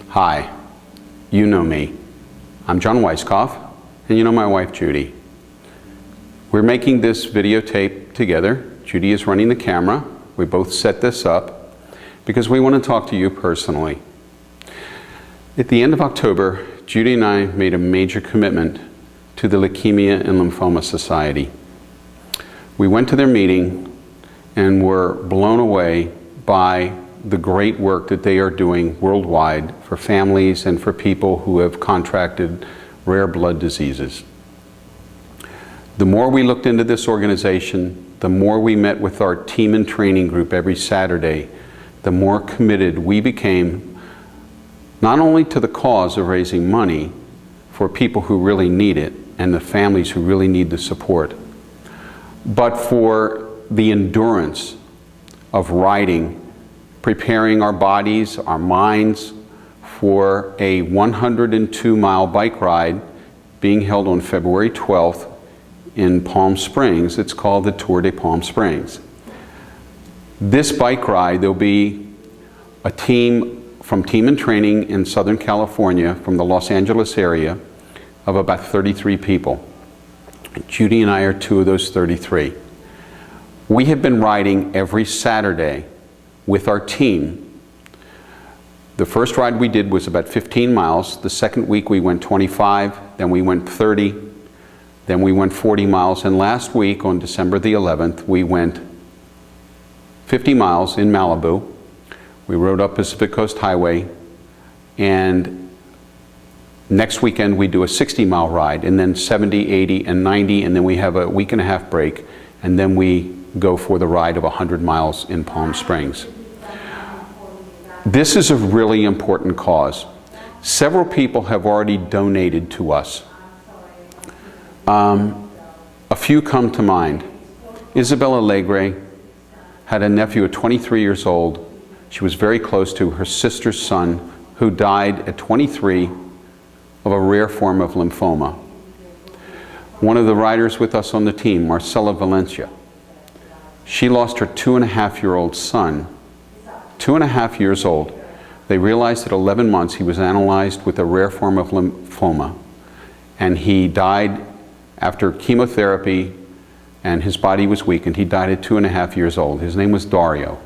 Hi, you know me. I'm John Weiskopf, and you know my wife, Judy. We're making this videotape together. Judy is running the camera. We both set this up because we want to talk to you personally. At the end of October, Judy and I made a major commitment to the Leukemia and Lymphoma Society. We went to their meeting and were blown away by the great work that they are doing worldwide for families and for people who have contracted rare blood diseases. The more we looked into this organization, the more we met with our team and training group every Saturday, the more committed we became not only to the cause of raising money for people who really need it and the families who really need the support, but for the endurance of riding, preparing our bodies, our minds for a 102-mile bike ride being held on February 12th in Palm Springs. It's called the Tour de Palm Springs. This bike ride, there'll be a team from Team and Training in Southern California, from the Los Angeles area, of about 33 people. Judy and I are two of those 33. We have been riding every Saturday with our team. The first ride we did was about 15 miles. The second week we went 25, then we went 30, then we went 40 miles, and last week on December the 11th we went 50 miles in Malibu. We rode up Pacific Coast Highway, and next weekend we do a 60-mile ride, and then 70, 80, and 90, and then we have a week and a half break, and then we go for the ride of 100 miles in Palm Springs. This is a really important cause. Several people have already donated to us. A few come to mind. Isabella Legre had a nephew at 23 years old. She was very close to her sister's son, who died at 23 of a rare form of lymphoma. One of the riders with us on the team, Marcela Valencia, she lost her 2.5-year-old son, 2.5 years old. They realized at 11 months he was analyzed with a rare form of lymphoma, and he died after chemotherapy, and his body was weakened. He died at 2.5 years old. His name was Dario.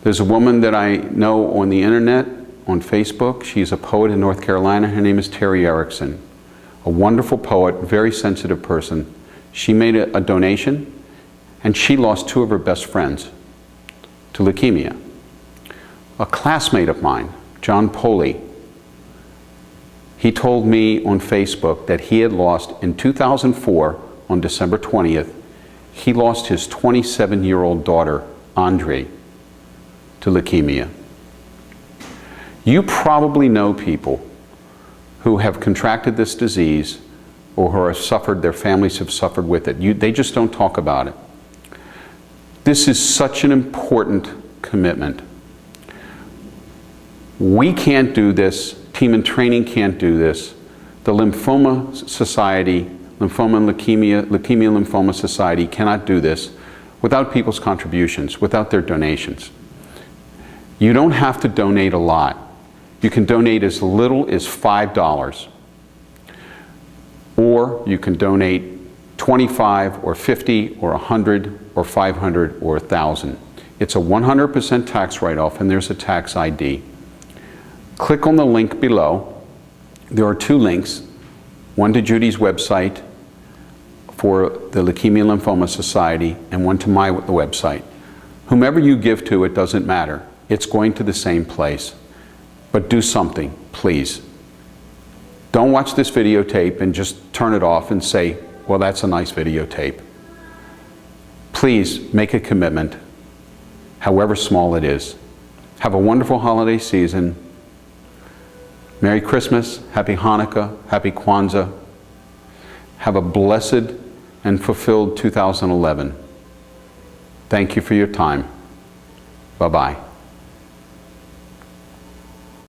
There's a woman that I know on the internet, on Facebook. She's a poet in North Carolina. Her name is Terry Erickson. A wonderful poet, very sensitive person. She made a donation, and she lost 2 of her best friends to leukemia. A classmate of mine, John Poley, he told me on Facebook that he had lost, in 2004, on December 20th, he lost his 27-year-old daughter, Andre, to leukemia. You probably know people who have contracted this disease or who have suffered, their families have suffered with it. They just don't talk about it. This is such an important commitment. We can't do this. Team and Training can't do this. The Lymphoma Society, Lymphoma and Leukemia Lymphoma Society cannot do this without people's contributions, without their donations. You don't have to donate a lot. You can donate as little as $5, or you can donate 25 or 50 or 100 or 500 or 1,000. It's a 100% tax write-off, and there's a tax ID. Click on the link below. There are 2 links, one to Judy's website for the Leukemia Lymphoma Society and one to my website. Whomever you give to, it doesn't matter. It's going to the same place. But do something, please. Don't watch this videotape and just turn it off and say, well, that's a nice videotape. Please make a commitment, however small it is. Have a wonderful holiday season. Merry Christmas, Happy Hanukkah, Happy Kwanzaa. Have a blessed and fulfilled 2011. Thank you for your time. Bye-bye.